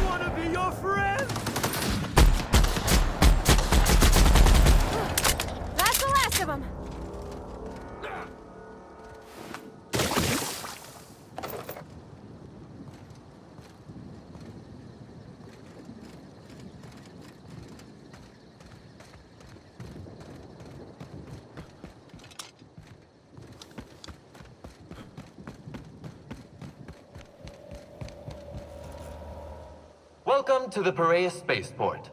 Wanna be your friend? That's the last of them. Welcome to the Piraeus spaceport.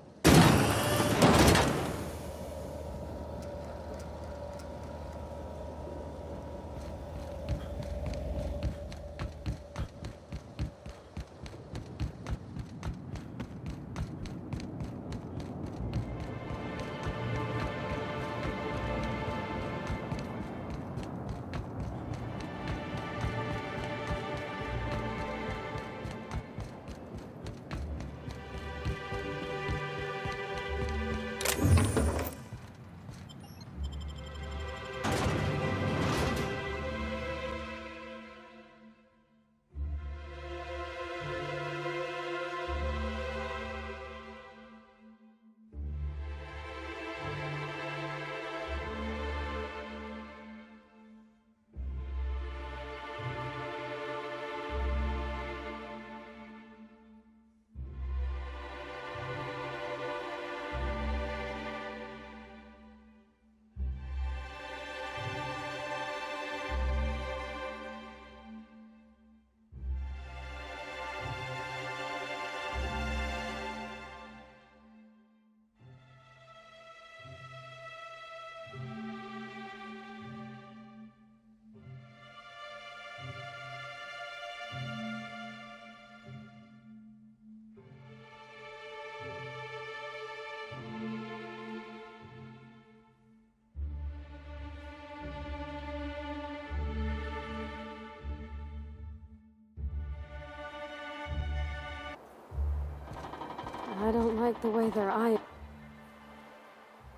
I don't like the way their eye...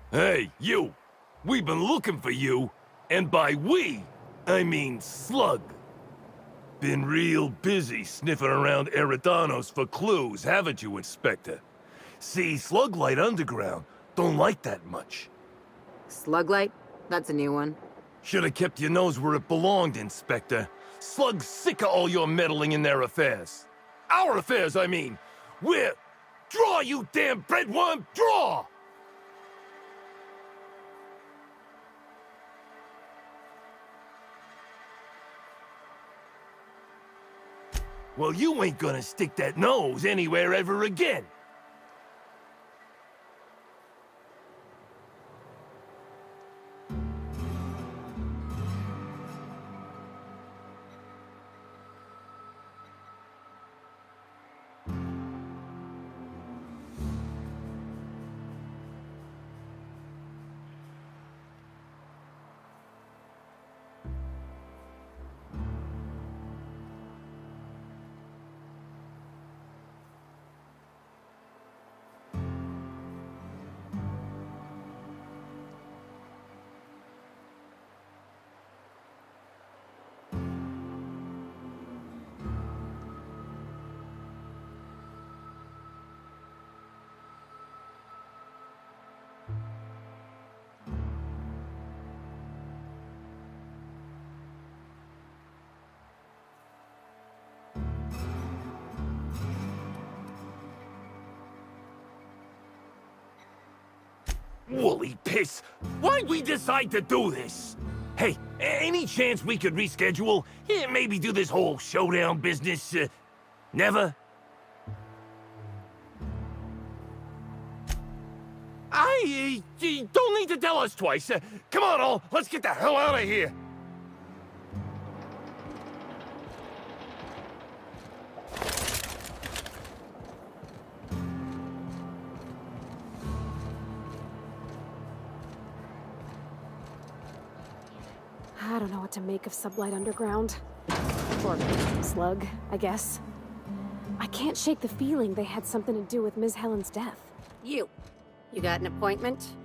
Hey, you! We've been looking for you, and by we, I mean Slug. Been real busy sniffing around Eridanos for clues, haven't you, Inspector? See, Sluglight Underground don't like that much. Sluglight? That's a new one. Should've kept your nose where it belonged, Inspector. Slug's sick of all your meddling in their affairs. Our affairs, I mean. We're... Draw, you damn breadworm! Draw! Well, you ain't gonna stick that nose anywhere ever again. Woolly piss! Why'd we decide to do this? Hey, any chance we could reschedule? Maybe do this whole showdown business? Never? You don't need to tell us twice. Come on, all. Let's get the hell out of here. I don't know what to make of Sublight Underground. Or Slug, I guess. I can't shake the feeling they had something to do with Ms. Helen's death. You got an appointment?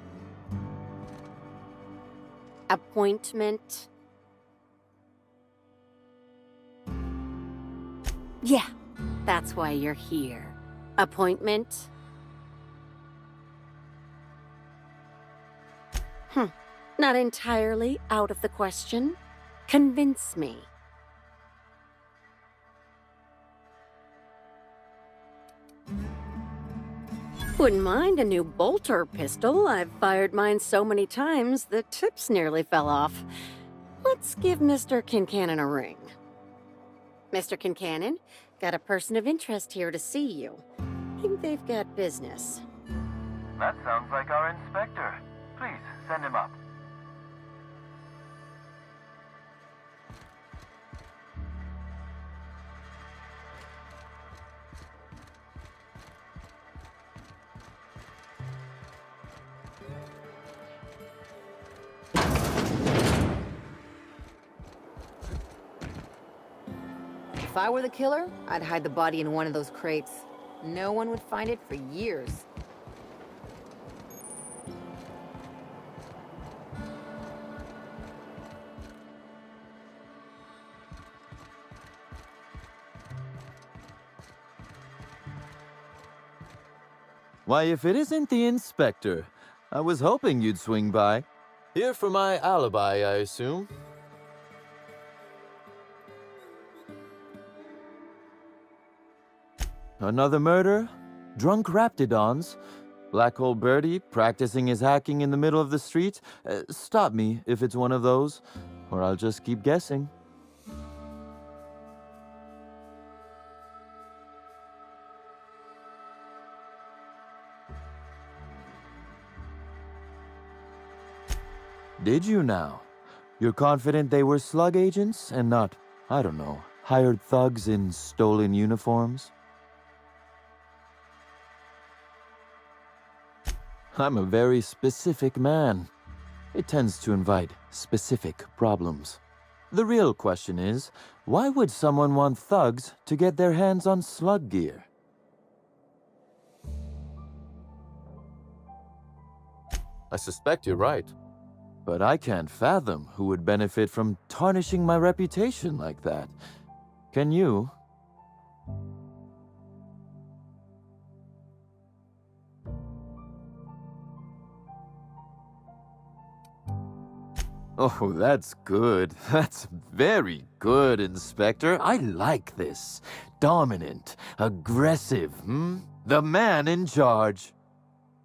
Appointment? Yeah, that's why you're here. Appointment? Not entirely out of the question. Convince me. Wouldn't mind a new bolter pistol. I've fired mine so many times, the tips nearly fell off. Let's give Mr. Kincannon a ring. Mr. Kincannon, got a person of interest here to see you. Think they've got business. That sounds like our inspector. Please, send him up. If I were the killer, I'd hide the body in one of those crates. No one would find it for years. Why, if it isn't the inspector, I was hoping you'd swing by. Here for my alibi, I assume. Another murder? Drunk Raptidons? Black Hole Birdie practicing his hacking in the middle of the street? Stop me if it's one of those, or I'll just keep guessing. Did you now? You're confident they were slug agents and not, I don't know, hired thugs in stolen uniforms? I'm a very specific man. It tends to invite specific problems. The real question is, why would someone want thugs to get their hands on slug gear? I suspect you're right. But I can't fathom who would benefit from tarnishing my reputation like that. Can you? Oh, that's good. That's very good, Inspector. I like this. Dominant, aggressive, The man in charge.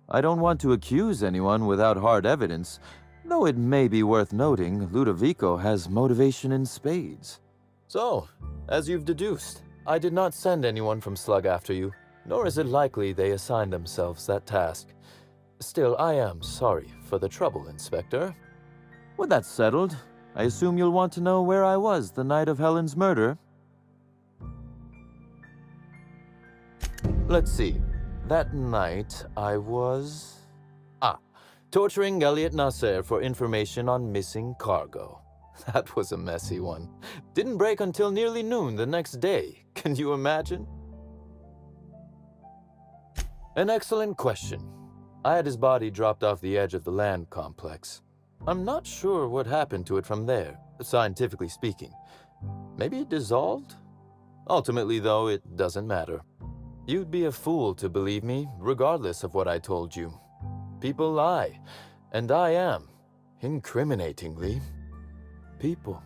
I don't want to accuse anyone without hard evidence, though it may be worth noting Ludovico has motivation in spades. So, as you've deduced, I did not send anyone from Slug after you, nor is it likely they assigned themselves that task. Still, I am sorry for the trouble, Inspector. With that settled, I assume you'll want to know where I was the night of Helen's murder. Let's see. That night, I was... torturing Elliot Nasser for information on missing cargo. That was a messy one. Didn't break until nearly noon the next day. Can you imagine? An excellent question. I had his body dropped off the edge of the land complex. I'm not sure what happened to it from there, scientifically speaking. Maybe it dissolved? Ultimately, though, it doesn't matter. You'd be a fool to believe me, regardless of what I told you. People lie, and I am, incriminatingly, people.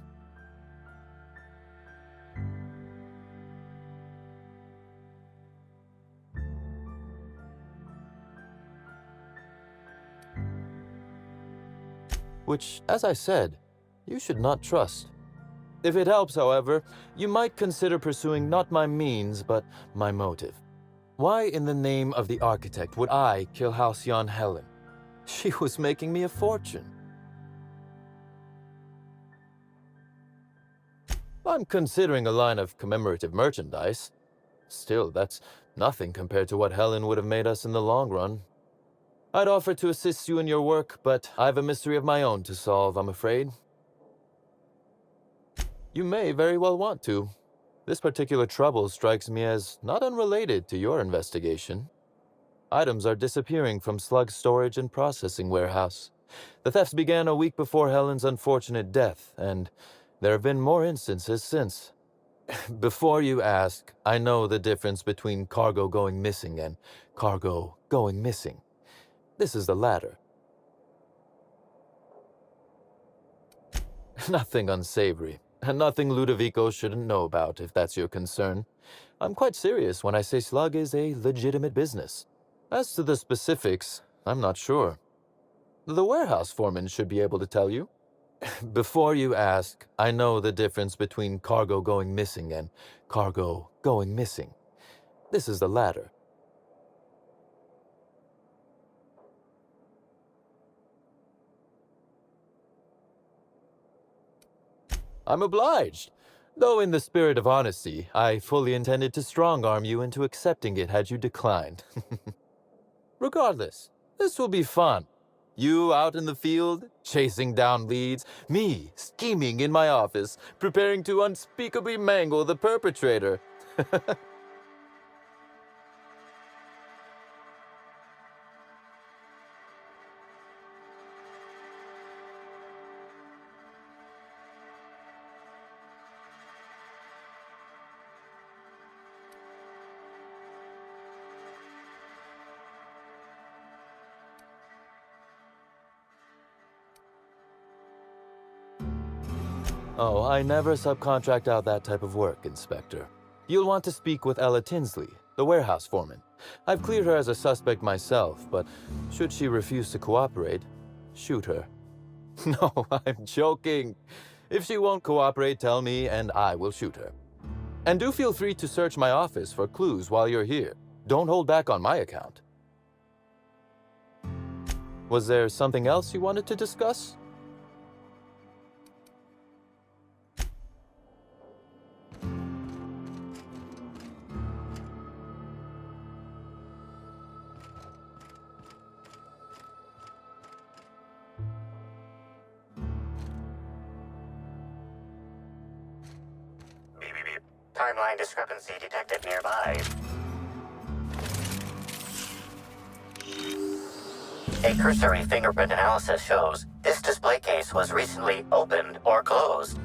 which, as I said, you should not trust. If it helps, however, you might consider pursuing not my means, but my motive. Why in the name of the architect would I kill Halcyon Helen? She was making me a fortune. I'm considering a line of commemorative merchandise. Still, that's nothing compared to what Helen would have made us in the long run. I'd offer to assist you in your work, but I have a mystery of my own to solve, I'm afraid. You may very well want to. This particular trouble strikes me as not unrelated to your investigation. Items are disappearing from Slug's storage and processing warehouse. The thefts began a week before Helen's unfortunate death, and there have been more instances since. Before you ask, I know the difference between cargo going missing and cargo going missing. This is the latter. Nothing unsavory, and nothing Ludovico shouldn't know about, if that's your concern. I'm quite serious when I say Slug is a legitimate business. As to the specifics, I'm not sure. The warehouse foreman should be able to tell you. Before you ask, I know the difference between cargo going missing and cargo going missing. This is the latter. I'm obliged. Though in the spirit of honesty, I fully intended to strong-arm you into accepting it had you declined. Regardless, this will be fun. You out in the field, chasing down leads, me scheming in my office, preparing to unspeakably mangle the perpetrator. Oh, I never subcontract out that type of work, Inspector. You'll want to speak with Ella Tinsley, the warehouse foreman. I've cleared her as a suspect myself, but should she refuse to cooperate, shoot her. No, I'm joking. If she won't cooperate, tell me and I will shoot her. And do feel free to search my office for clues while you're here. Don't hold back on my account. Was there something else you wanted to discuss? Timeline discrepancy detected nearby. A cursory fingerprint analysis shows this display case was recently opened or closed.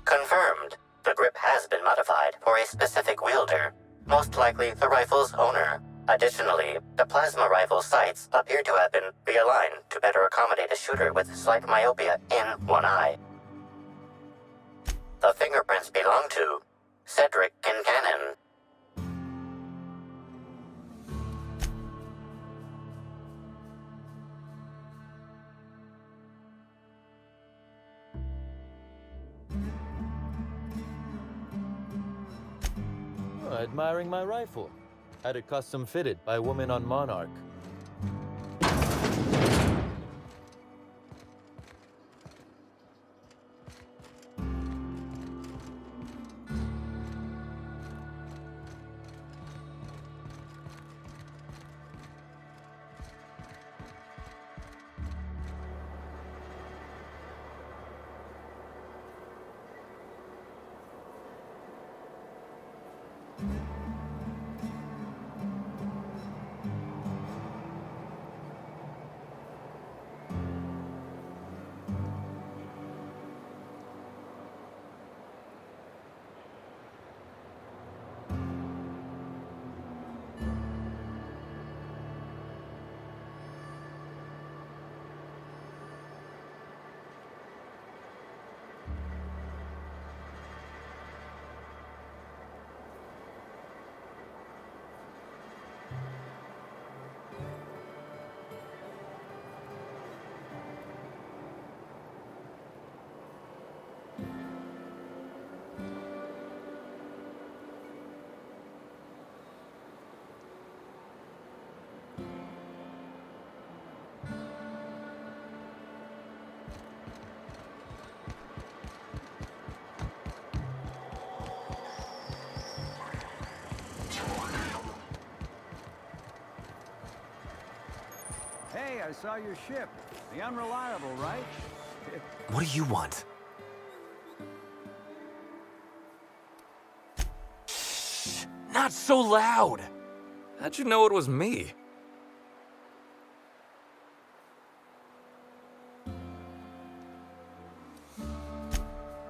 Confirmed. The grip has been modified for a specific wielder, most likely the rifle's owner. Additionally, the plasma rifle sights appear to have been realigned to better accommodate a shooter with slight myopia in one eye. The fingerprints belong to Cedric Kincannon. Admiring my rifle. Had it custom fitted by a woman on Monarch. I saw your ship. The Unreliable, right? What do you want? Shh! Not so loud! How'd you know it was me?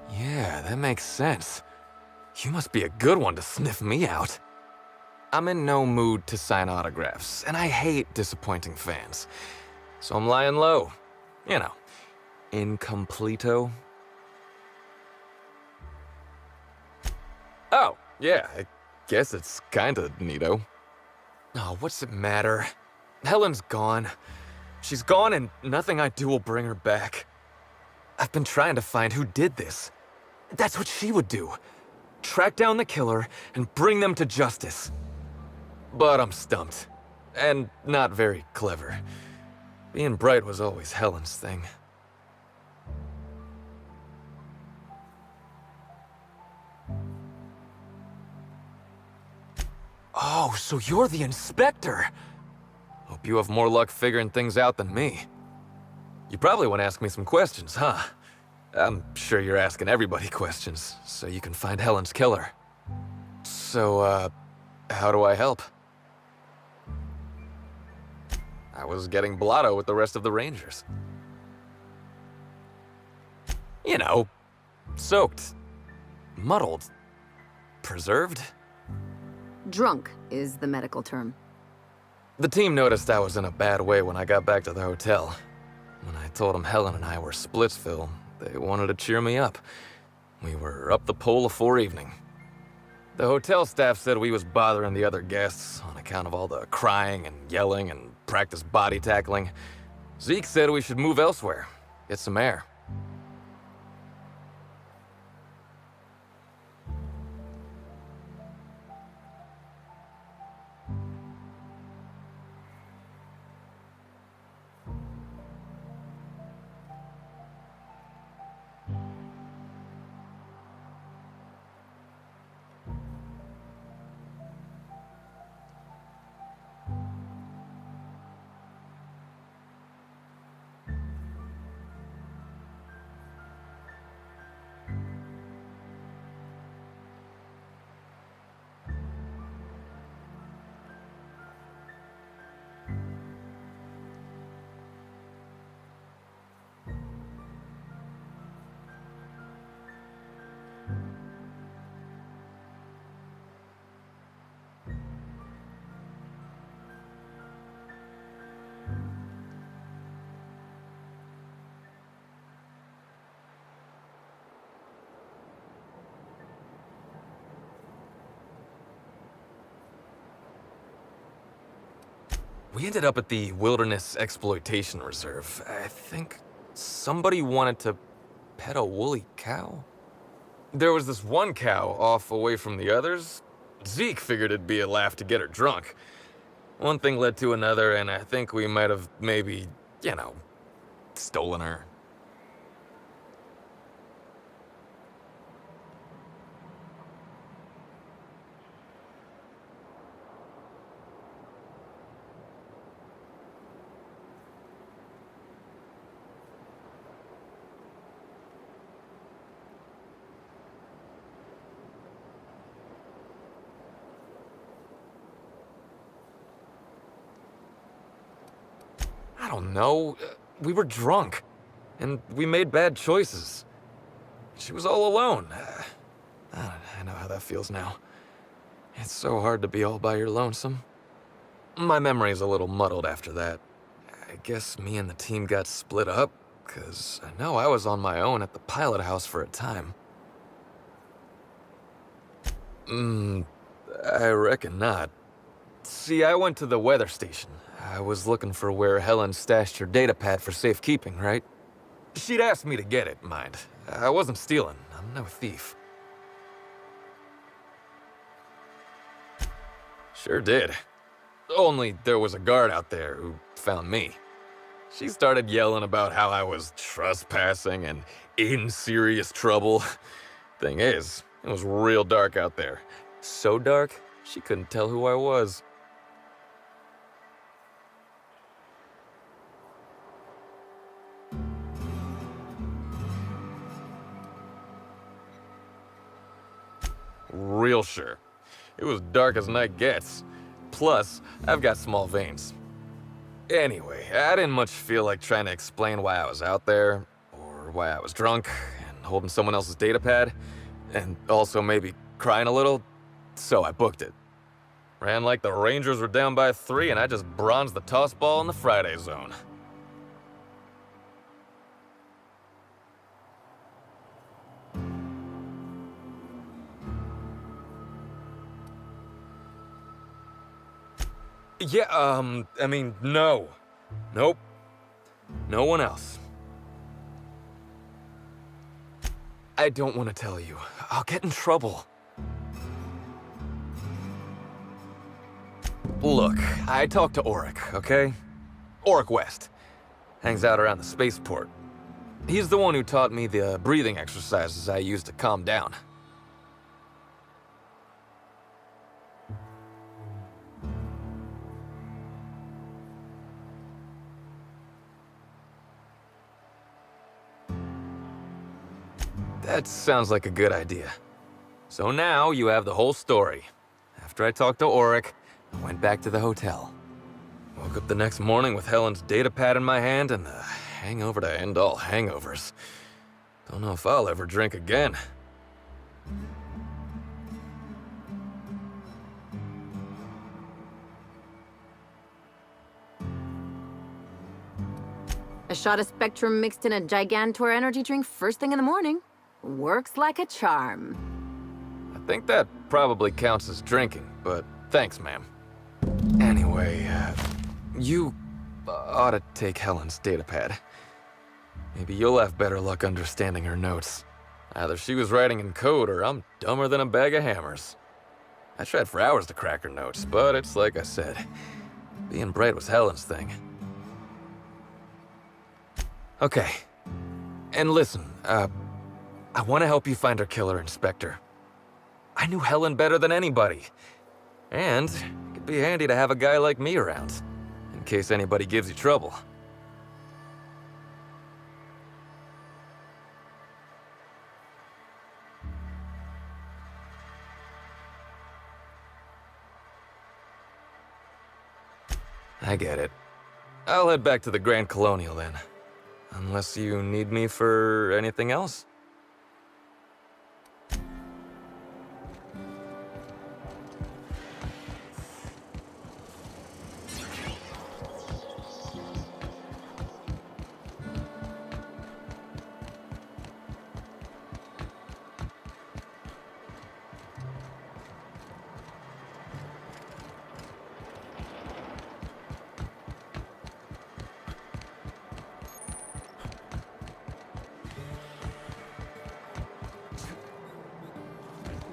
Yeah, that makes sense. You must be a good one to sniff me out. I'm in no mood to sign autographs, and I hate disappointing fans. So I'm lying low. You know, incompleto. Oh, yeah, I guess it's kinda neato. Oh, what's it matter? Helen's gone. She's gone and nothing I do will bring her back. I've been trying to find who did this. That's what she would do. Track down the killer and bring them to justice. But I'm stumped. And not very clever. Being bright was always Helen's thing. Oh, so you're the inspector! Hope you have more luck figuring things out than me. You probably want to ask me some questions, huh? I'm sure you're asking everybody questions, so you can find Helen's killer. So, how do I help? I was getting blotto with the rest of the Rangers. You know, soaked, muddled, preserved. Drunk is the medical term. The team noticed I was in a bad way when I got back to the hotel. When I told them Helen and I were Splitsville, they wanted to cheer me up. We were up the pole afore evening. The hotel staff said we was bothering the other guests on account of all the crying and yelling and practice body tackling. Zeke said we should move elsewhere, get some air. We ended up at the Wilderness Exploitation Reserve. I think somebody wanted to pet a woolly cow? There was this one cow off away from the others. Zeke figured it'd be a laugh to get her drunk. One thing led to another, and I think we might have maybe, you know, stolen her. I don't know. We were drunk, and we made bad choices. She was all alone. I know how that feels now. It's so hard to be all by your lonesome. My memory's a little muddled after that. I guess me and the team got split up, 'cause I know I was on my own at the pilot house for a time. I reckon not. See, I went to the weather station. I was looking for where Helen stashed her data pad for safekeeping, right? She'd asked me to get it, mind. I wasn't stealing. I'm no thief. Sure did. Only there was a guard out there who found me. She started yelling about how I was trespassing and in serious trouble. Thing is, it was real dark out there. So dark, she couldn't tell who I was. real sure. It was dark as night gets. Plus, I've got small veins. Anyway, I didn't much feel like trying to explain why I was out there, or why I was drunk, and holding someone else's data pad, and also maybe crying a little, so I booked it. Ran like the Rangers were down by 3, and I just bronzed the toss ball in the Friday zone. Yeah, I mean, no. Nope. No one else. I don't want to tell you. I'll get in trouble. Look, I talked to Auric, okay? Auric West. Hangs out around the spaceport. He's the one who taught me the breathing exercises I use to calm down. That sounds like a good idea. So now you have the whole story. After I talked to Auric, I went back to the hotel. Woke up the next morning with Helen's data pad in my hand and the hangover to end all hangovers. Don't know if I'll ever drink again. A shot of Spectrum mixed in a Gigantor energy drink first thing in the morning. Works like a charm. I think that probably counts as drinking, but thanks, ma'am. Anyway, you ought to take Helen's datapad. Maybe you'll have better luck understanding her notes. Either she was writing in code or I'm dumber than a bag of hammers. I tried for hours to crack her notes, but it's like I said, being bright was Helen's thing. Okay, and listen, I want to help you find her killer, Inspector. I knew Helen better than anybody. And it'd be handy to have a guy like me around, in case anybody gives you trouble. I get it. I'll head back to the Grand Colonial then. Unless you need me for anything else?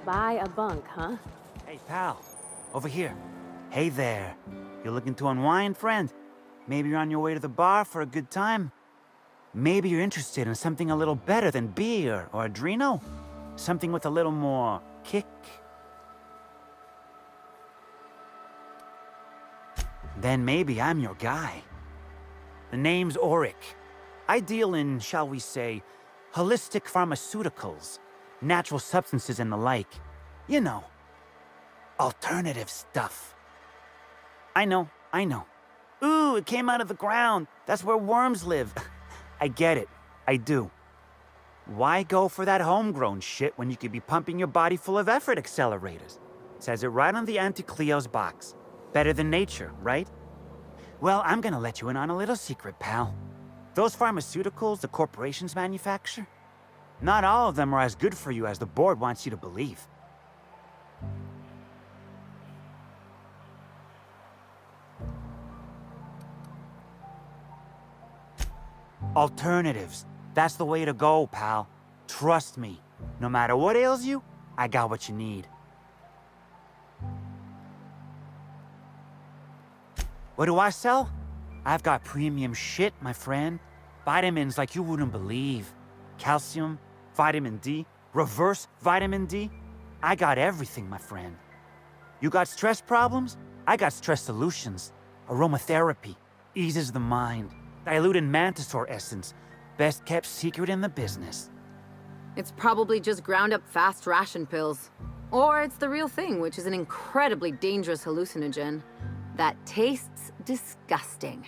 Buy a bunk, huh? Hey, pal. Over here. Hey there. You looking to unwind, friend? Maybe you're on your way to the bar for a good time? Maybe you're interested in something a little better than beer or Adreno? Something with a little more kick? Then maybe I'm your guy. The name's Auric. I deal in, shall we say, holistic pharmaceuticals, natural substances and the like. You know, alternative stuff. I know. Ooh, it came out of the ground. That's where worms live. I get it. I do. Why go for that homegrown shit when you could be pumping your body full of effort accelerators? Says it right on the Anti-Cleo's box. Better than nature, right? Well, I'm gonna let you in on a little secret, pal. Those pharmaceuticals the corporations manufacture, not all of them are as good for you as the board wants you to believe. Alternatives. That's the way to go, pal. Trust me. No matter what ails you, I got what you need. What do I sell? I've got premium shit, my friend. Vitamins like you wouldn't believe. Calcium, vitamin D, reverse vitamin D. I got everything, my friend. You got stress problems? I got stress solutions. Aromatherapy eases the mind. Diluted Mantisaur essence, best kept secret in the business. It's probably just ground up fast ration pills. Or it's the real thing, which is an incredibly dangerous hallucinogen that tastes disgusting.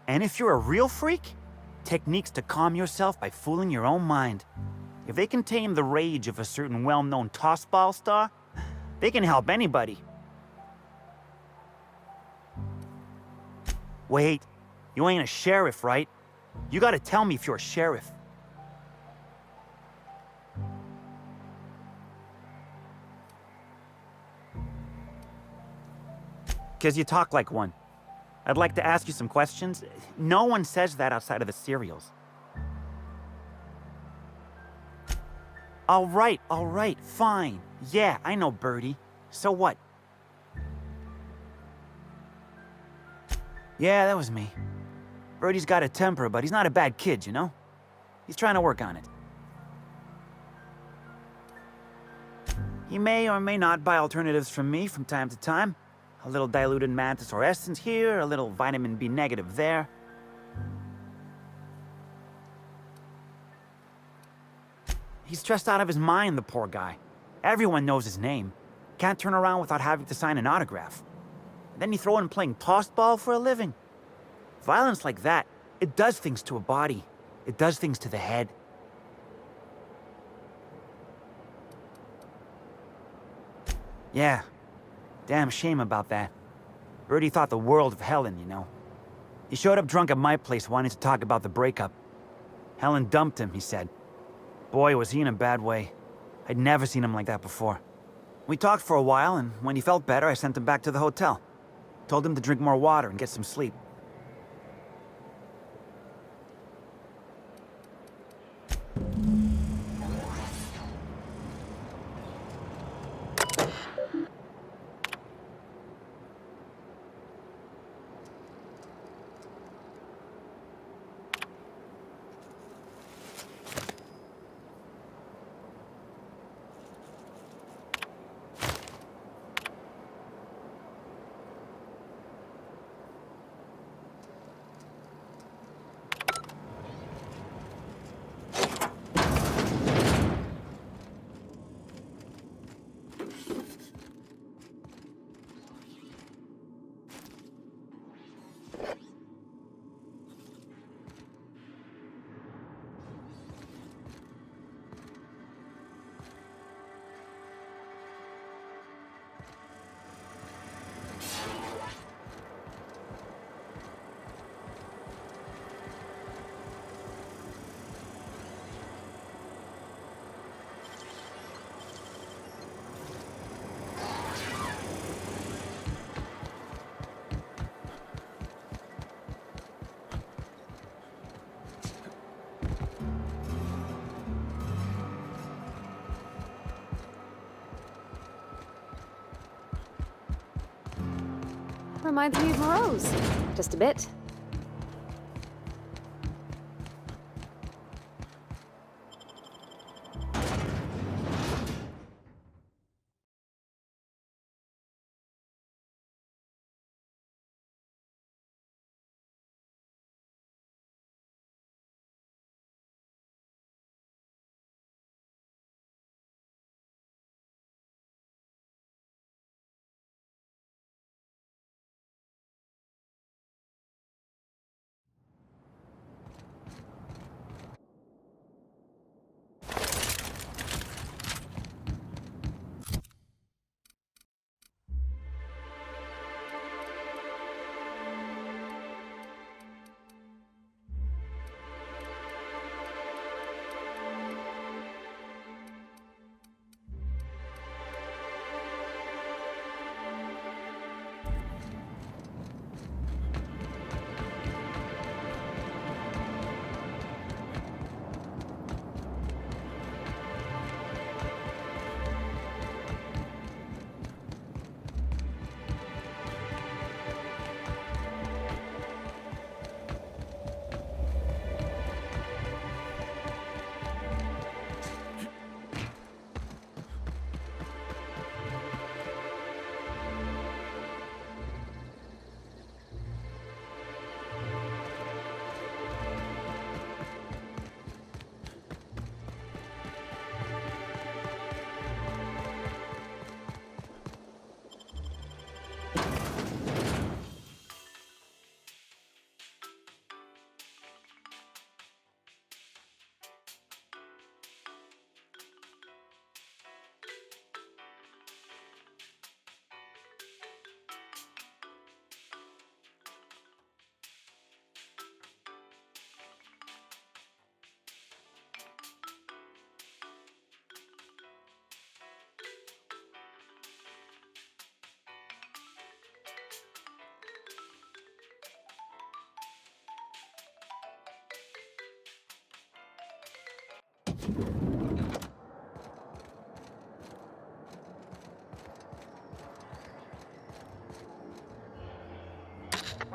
And if you're a real freak, techniques to calm yourself by fooling your own mind. If they can tame the rage of a certain well-known tossball star, they can help anybody. Wait, you ain't a sheriff, right? You gotta tell me if you're a sheriff. Because you talk like one. I'd like to ask you some questions. No one says that outside of the serials. All right, fine. Yeah, I know Birdie. So what? Yeah, that was me. Birdie's got a temper, but he's not a bad kid, you know? He's trying to work on it. He may or may not buy alternatives from me from time to time. A little diluted mantis or essence here, a little vitamin B negative there. He's stressed out of his mind, the poor guy. Everyone knows his name. Can't turn around without having to sign an autograph. Then you throw in playing tossball for a living. Violence like that, it does things to a body. It does things to the head. Yeah. Damn shame about that. Birdie thought the world of Helen, you know. He showed up drunk at my place wanting to talk about the breakup. Helen dumped him, he said. Boy, was he in a bad way. I'd never seen him like that before. We talked for a while, and when he felt better, I sent him back to the hotel. Told him to drink more water and get some sleep. Reminds me of Moreau's. Just a bit.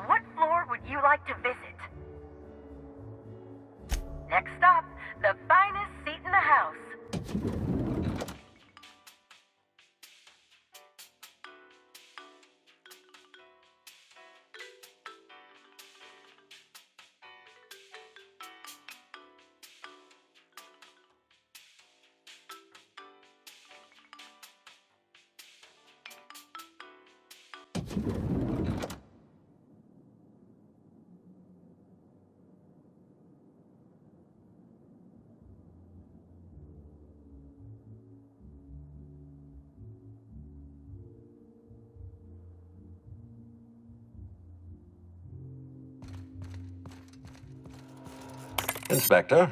What floor would you like to visit? Next stop, the finest seat in the house. Inspector?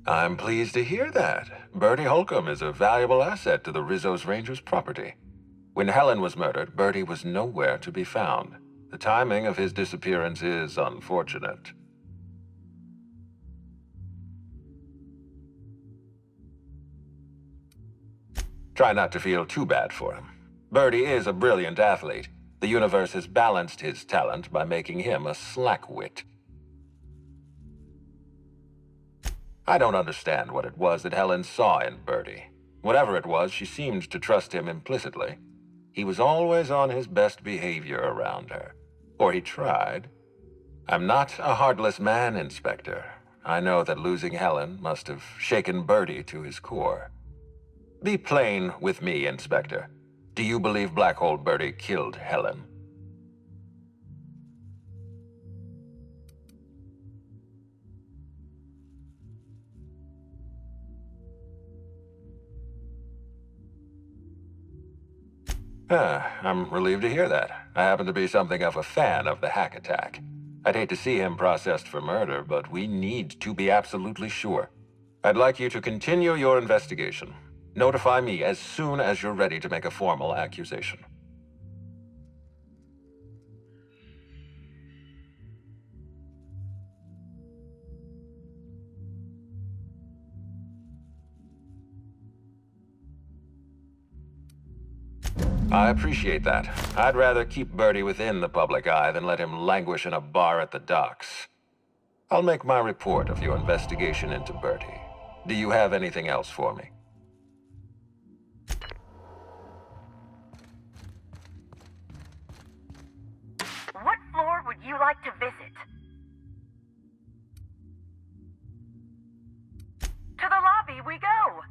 I'm pleased to hear that. Bertie Holcomb is a valuable asset to the Rizzo's Rangers property. When Helen was murdered, Bertie was nowhere to be found. The timing of his disappearance is unfortunate. Try not to feel too bad for him. Bertie is a brilliant athlete. The universe has balanced his talent by making him a slackwit. I don't understand what it was that Helen saw in Bertie. Whatever it was, she seemed to trust him implicitly. He was always on his best behavior around her. Or he tried. I'm not a heartless man, Inspector. I know that losing Helen must have shaken Bertie to his core. Be plain with me, Inspector. Do you believe Black Hole Bertie killed Helen? I'm relieved to hear that. I happen to be something of a fan of the hack attack. I'd hate to see him processed for murder, but we need to be absolutely sure. I'd like you to continue your investigation. Notify me as soon as you're ready to make a formal accusation. I appreciate that. I'd rather keep Bertie within the public eye than let him languish in a bar at the docks. I'll make my report of your investigation into Bertie. Do you have anything else for me? What floor would you like to visit? To the lobby we go!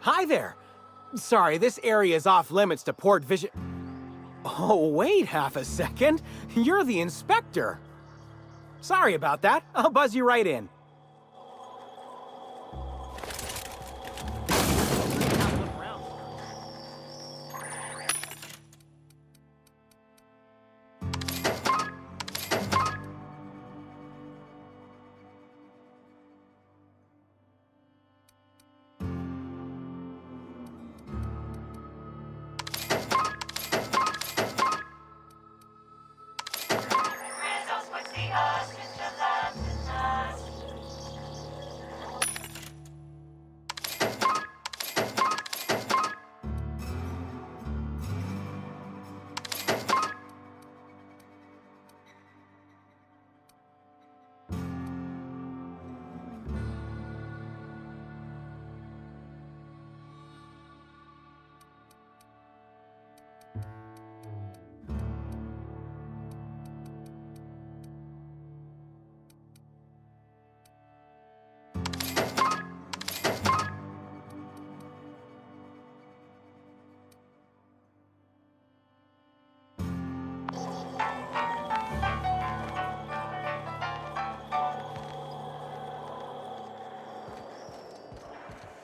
Hi there. Sorry, this area is off limits to port vision. Oh, wait half a second. You're the inspector. Sorry about that. I'll buzz you right in.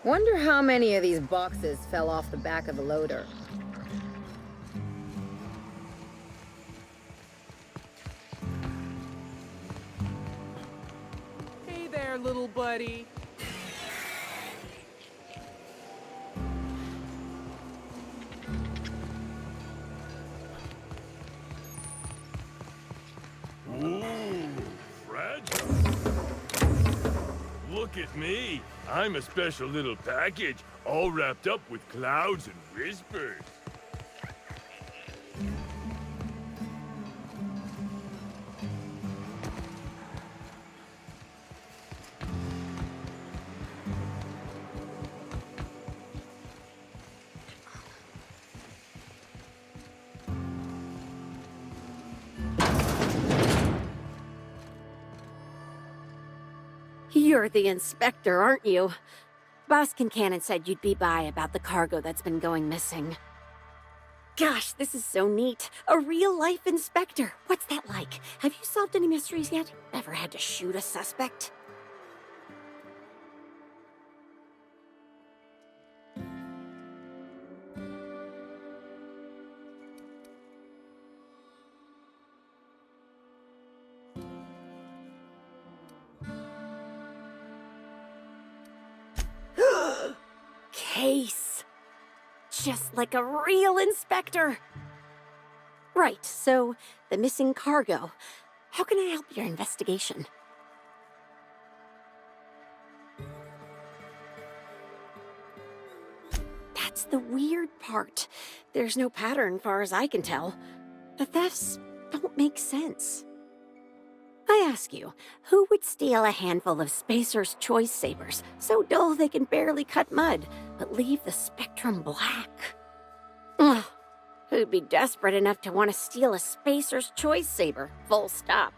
Wonder how many of these boxes fell off the back of the loader. Hey there, little buddy. Ooh, fragile. Look at me. I'm a special little package, all wrapped up with clouds and whispers. You're the inspector, aren't you? Boss Kincannon said you'd be by about the cargo that's been going missing. Gosh, this is so neat. A real-life inspector. What's that like? Have you solved any mysteries yet? Ever had to shoot a suspect? Case. Just like a real inspector. Right, so the missing cargo. How can I help your investigation? That's the weird part. There's no pattern far as I can tell. The thefts don't make sense. I ask you, who would steal a handful of Spacer's Choice Sabers, so dull they can barely cut mud, but leave the spectrum black? Ugh. Who'd be desperate enough to want to steal a Spacer's Choice Saber, full stop?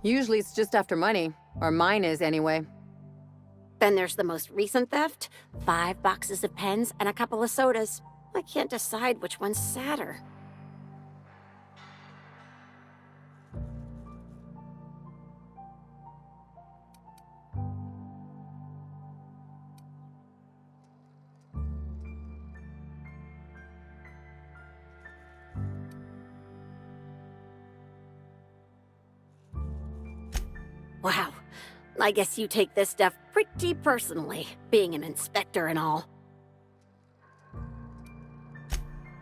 Usually it's just after money, or mine is anyway. Then there's the most recent theft, 5 boxes of pens and a couple of sodas. I can't decide which one's sadder. Wow, I guess you take this stuff pretty personally, being an inspector and all.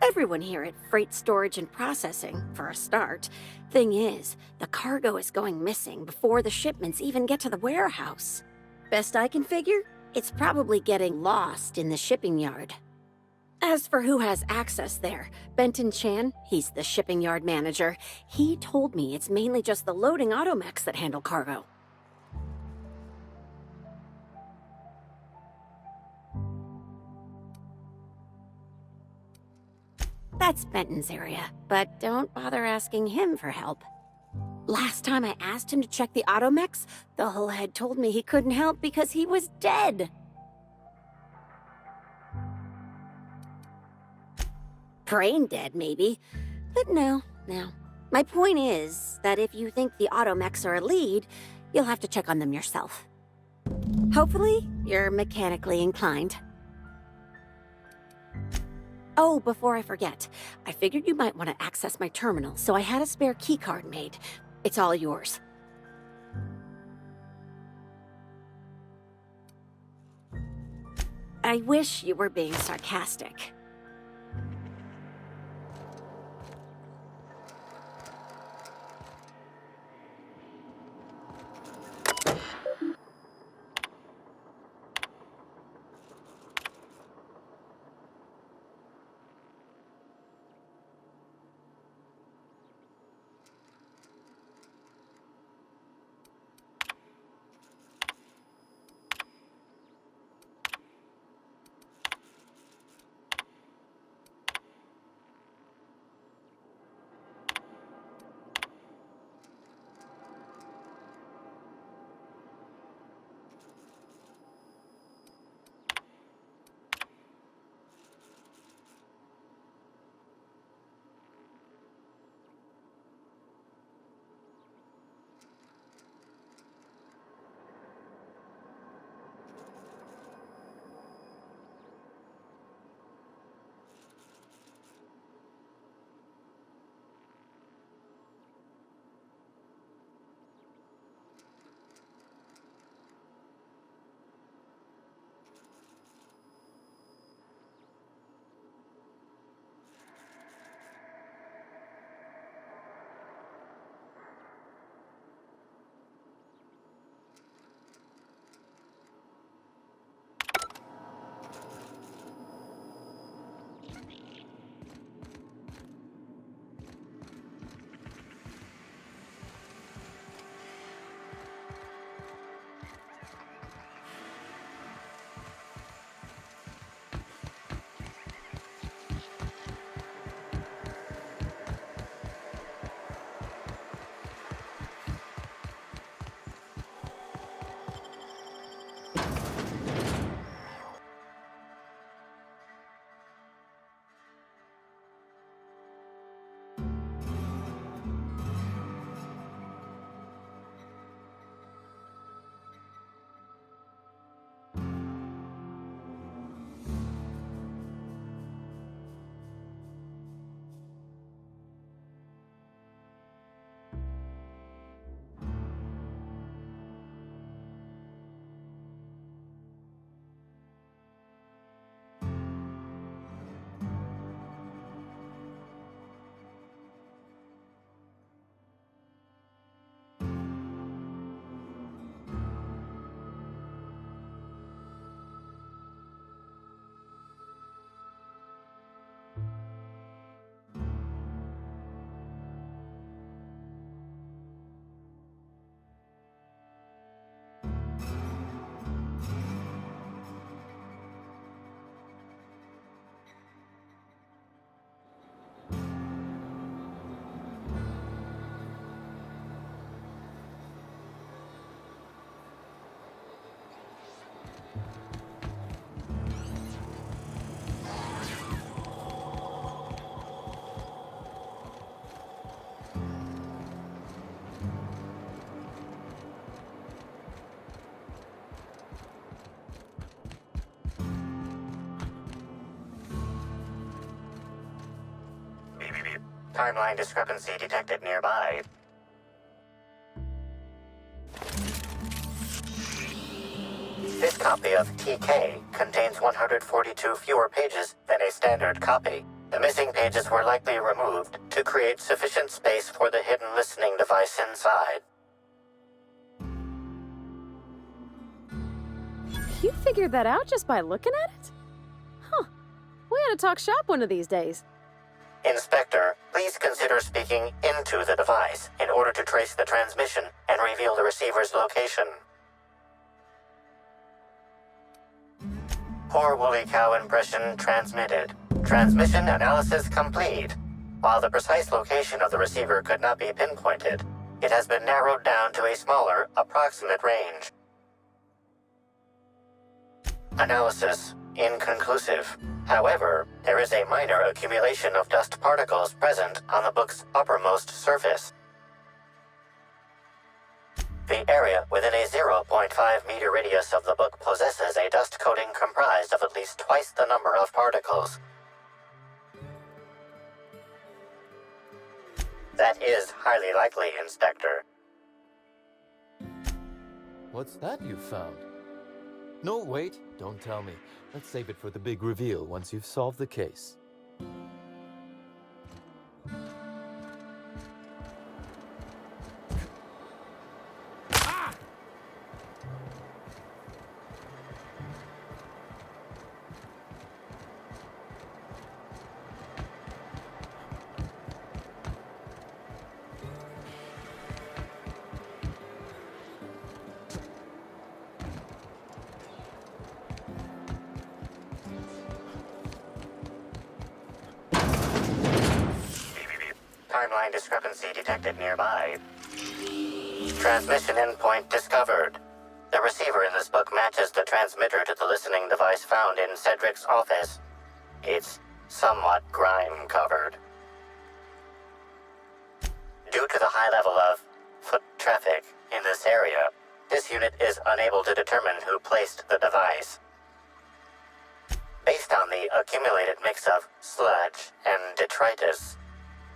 Everyone here at Freight Storage and Processing, for a start. Thing is, the cargo is going missing before the shipments even get to the warehouse. Best I can figure, it's probably getting lost in the shipping yard. As for who has access there, Benton Chan, he's the shipping yard manager. He told me it's mainly just the loading automechs that handle cargo. That's Benton's area, but don't bother asking him for help. Last time I asked him to check the automechs, the whole head told me he couldn't help because he was dead. Brain dead, maybe. But no. My point is that if you think the automechs are a lead, you'll have to check on them yourself. Hopefully, you're mechanically inclined. Oh, before I forget, I figured you might want to access my terminal, so I had a spare keycard made. It's all yours. I wish you were being sarcastic. Timeline discrepancy detected nearby. This copy of TK contains 142 fewer pages than a standard copy. The missing pages were likely removed to create sufficient space for the hidden listening device inside. You figured that out just by looking at it? Huh. We ought to talk shop one of these days. Inspector, please consider speaking into the device in order to trace the transmission and reveal the receiver's location. Poor woolly cow impression transmitted. Transmission analysis complete. While the precise location of the receiver could not be pinpointed, it has been narrowed down to a smaller, approximate range. Analysis inconclusive. However, there is a minor accumulation of dust particles present on the book's uppermost surface. The area within a 0.5 meter radius of the book possesses a dust coating comprised of at least twice the number of particles. That is highly likely, Inspector. What's that you found? No, wait, don't tell me. Let's save it for the big reveal once you've solved the case. Timeline discrepancy detected nearby. Transmission endpoint discovered. The receiver in this book matches the transmitter to the listening device found in Cedric's office. It's somewhat grime-covered. Due to the high level of foot traffic in this area, this unit is unable to determine who placed the device. Based on the accumulated mix of sludge and detritus,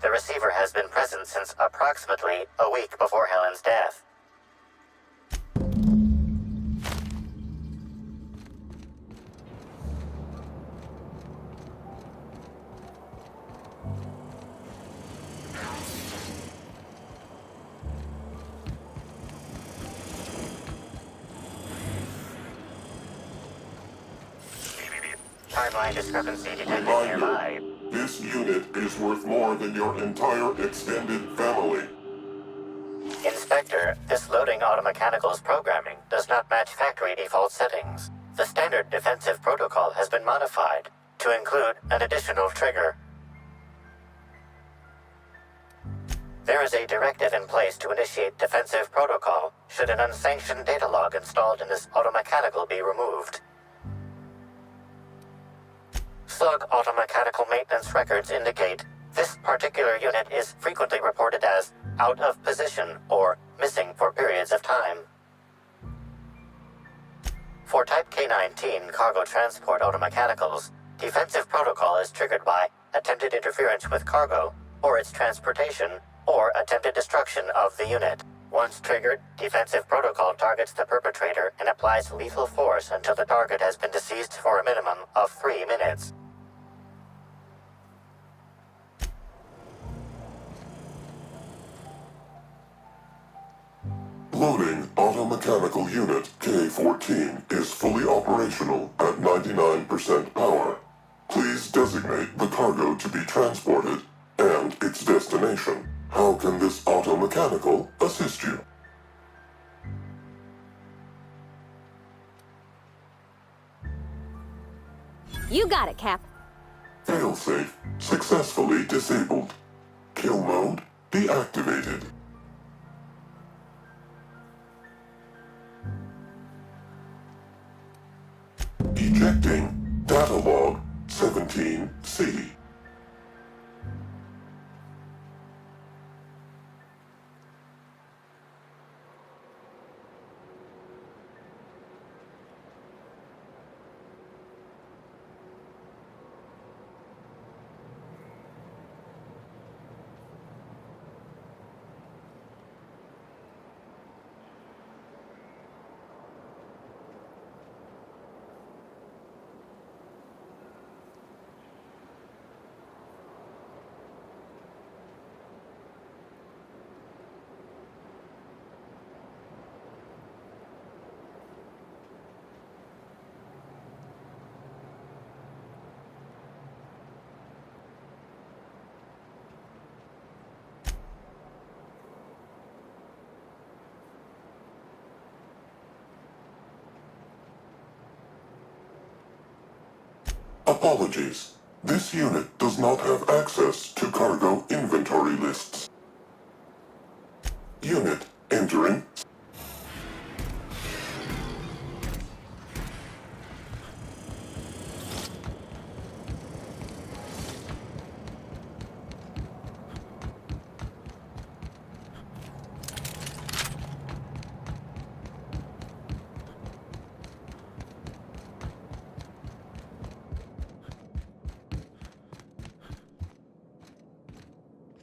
the receiver has been present since approximately a week before Helen's death. Timeline discrepancy detected nearby. This unit is worth more than your entire extended family. Inspector, this loading automechanical's programming does not match factory default settings. The standard defensive protocol has been modified to include an additional trigger. There is a directive in place to initiate defensive protocol should an unsanctioned data log installed in this automechanical be removed. Slug automechanical maintenance records indicate this particular unit is frequently reported as out of position or missing for periods of time. For Type K-19 cargo transport automechanicals, defensive protocol is triggered by attempted interference with cargo, or its transportation, or attempted destruction of the unit. Once triggered, defensive protocol targets the perpetrator and applies lethal force until the target has been deceased for a minimum of 3 minutes. Loading automechanical unit K-14 is fully operational at 99% power. Please designate the cargo to be transported and its destination. How can this automechanical assist you? You got it, Cap. Failsafe successfully disabled. Kill mode deactivated. Ejecting data log 17C. Apologies. This unit does not have access to cargo inventory lists. Unit entering.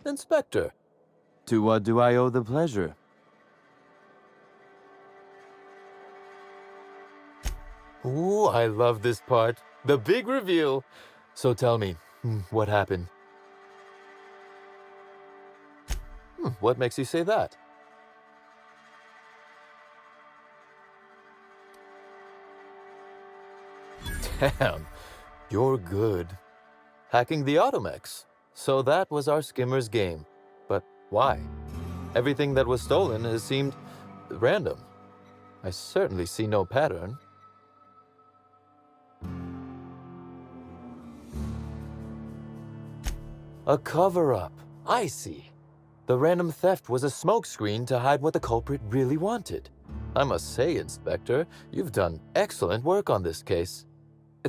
Inspector, to what do I owe the pleasure? Ooh, I love this part. The big reveal. So tell me, what happened? What makes you say that? Damn, you're good. Hacking the Automex. So that was our skimmer's game. But why? Everything that was stolen has seemed random. I certainly see no pattern. A cover-up. I see. The random theft was a smokescreen to hide what the culprit really wanted. I must say, Inspector, you've done excellent work on this case.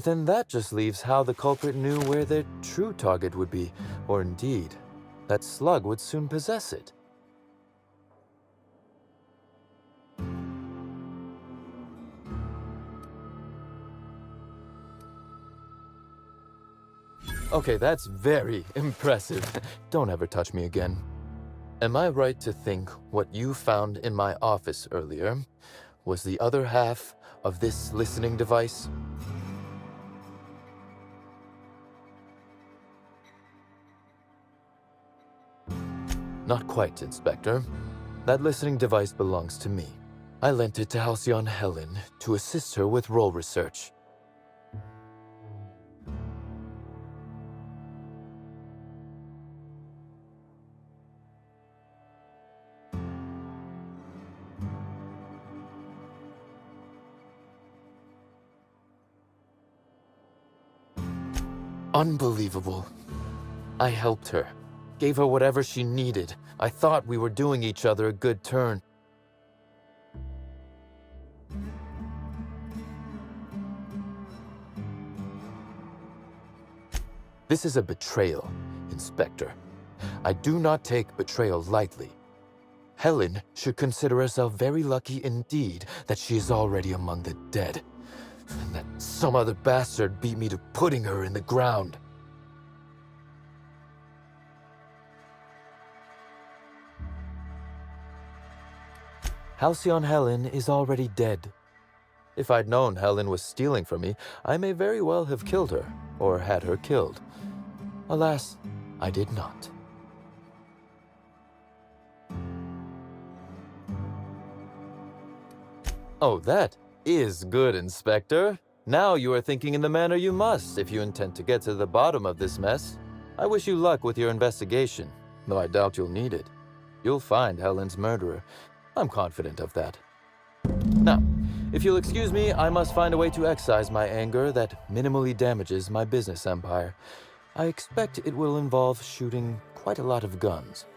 Then that just leaves how the culprit knew where their true target would be, or indeed, that Slug would soon possess it. Okay, that's very impressive. Don't ever touch me again. Am I right to think what you found in my office earlier was the other half of this listening device? Not quite, Inspector. That listening device belongs to me. I lent it to Halcyon Helen to assist her with role research. Unbelievable. I helped her. Gave her whatever she needed. I thought we were doing each other a good turn. This is a betrayal, Inspector. I do not take betrayal lightly. Helen should consider herself very lucky indeed that she is already among the dead, and that some other bastard beat me to putting her in the ground. Halcyon Helen is already dead. If I'd known Helen was stealing from me, I may very well have killed her, or had her killed. Alas, I did not. Oh, that is good, Inspector. Now you are thinking in the manner you must if you intend to get to the bottom of this mess. I wish you luck with your investigation, though I doubt you'll need it. You'll find Helen's murderer. I'm confident of that. Now, if you'll excuse me, I must find a way to excise my anger that minimally damages my business empire. I expect it will involve shooting quite a lot of guns.